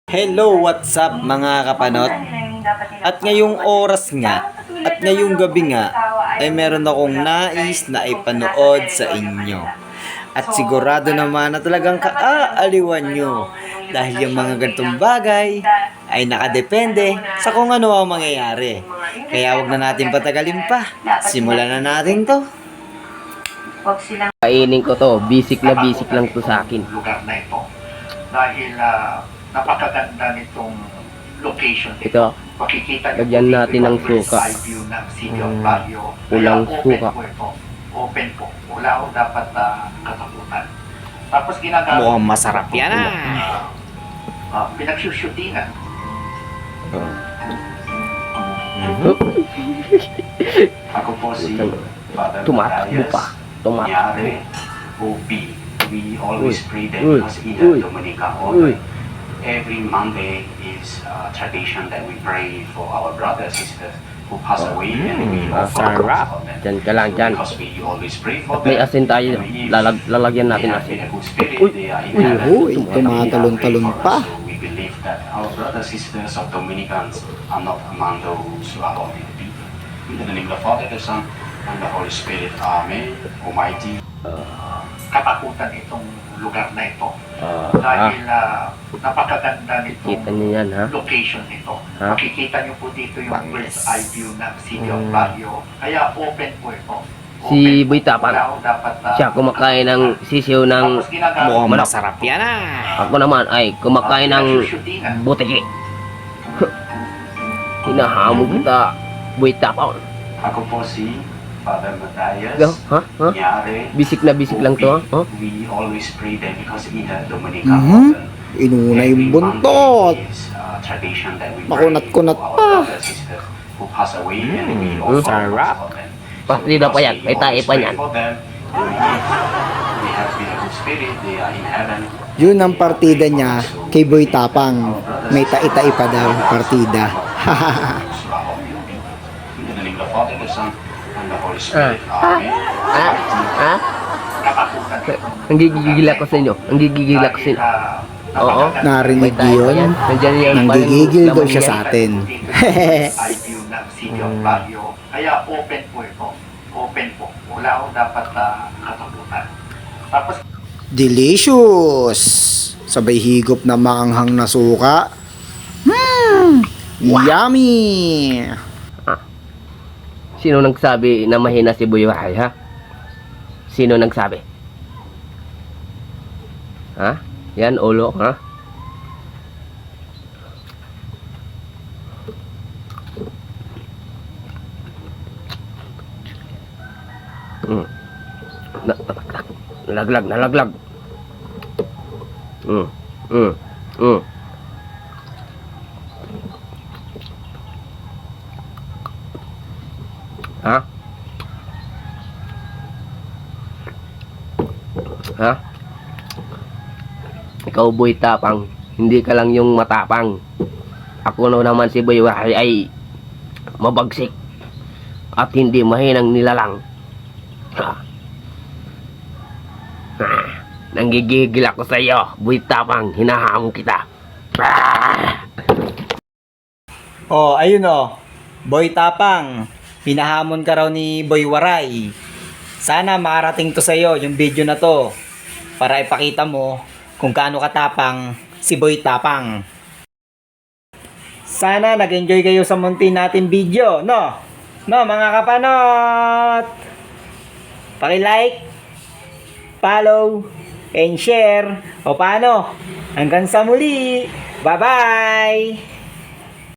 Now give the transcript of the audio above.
Hello, what's up mga kapanot? At ngayong oras nga, at ngayong gabi nga, ay meron akong nais na ipanood sa inyo. At sigurado naman na talagang kaaaliwan nyo dahil yung mga ganitong bagay ay nakadepende sa kung ano ang mangyayari. Kaya wag na natin patagalin pa. Simulan na natin to. Kainin ko to, basic lang to sa akin. Lugar na ito. Dahil napakaganda nitong location Ito, makikita niyo lagyan po natin dito ng yung bird's suka. eye view ng City of Baguio. Pulang Kaya suka. Open po ito. Open po. Wala ko dapat katakutan. Tapos ginagamit. Mukhang masarap yan Pinagsushootingan. Ako po si Father Tumatakbo Matthias. pa. Tumatakbo. Yare, OB. We always pray that Uy. because in Uy. the Dominican Uy. Order, every Monday is a tradition that we pray for our brothers and sisters who pass away and we offer sarap. for them. Dyan ka lang, dyan. Because we always pray for May them. asin tayo. Lalagyan natin They have asin. been a good spirit. Uy. They are in Uy. heaven. Uy, They are tumatalon-talon praying for pa. us. So we believe that our brothers and sisters of Dominicans are not among those who are holy people. In the name of the Father, the Son, and the Holy Spirit. Amen. Almighty. Katakutan itong lugar na ito. Dahil napakaganda nitong Kita niyo yan, ha? location nito. Ha? Makikita niyo po dito yung Bangis. bird's eye view ng City of Baguio. Kaya open po ito. Si Boy Tapang. Wala ko dapat, Siya kumakain ng sisiw ng... tapos ginagamit Mukhang manok. masarap yan Ako naman ay kumakain ng pinagsushootingan. butiki. Hinahamon kita, Boy Tapang. Ako po si Father Matthias. Go, ha? Ha? Yare. Basic lang to, ha? We always pray that because in the Dominican Mhm. Order, Inuna every yung buntot. Monday is a tradition that we Makunat-kunat pray for pa. our brothers and sisters who pass away and we offer sarap. for them. Partida pa yan. May tae pa yan. They have been a good spirit. They are in heaven. Yun ang partida niya kay Boy Tapang. May tai-tai pa daw partida. In the name of the Father, the Son, and the Holy Spirit. Amen. Ha? Katakutan ito. Ang gigigil ako sa inyo. Ang gigigil ako sa inyo. Oo. Narinig yun. Nandiyan yan. Nanggigigil daw siya sa atin. Eye view ng City of Baguio. Kaya open po ito. Open po. Wala ko dapat katakutan. Tapos Delicious! Sabay higop na maanghang na suka. Yummy! Sino nagsabi na mahina si Boy Wahay, ha? Sino nagsabi? Ha? Yan, ulo, ha? Nalaglag. Ha? Ha? Ikaw, Boy Tapang, hindi ka lang yung matapang. Ako naman si Boy Wahay ay mabagsik at hindi mahinang nilalang. Ha? Ha? Nanggigigil ako sa iyo, Boy Tapang, hinahamon kita. Oh, ayun oh. Boy Tapang, hinahamon ka raw ni Boy Waray. Sana makarating to sa iyo yung video na to para ipakita mo kung gaano katapang si Boy Tapang. Sana nag-enjoy kayo sa munti natin video, no? No, mga kapanot! Paki-like, follow, and share. O paano? Hanggang sa muli. Bye-bye!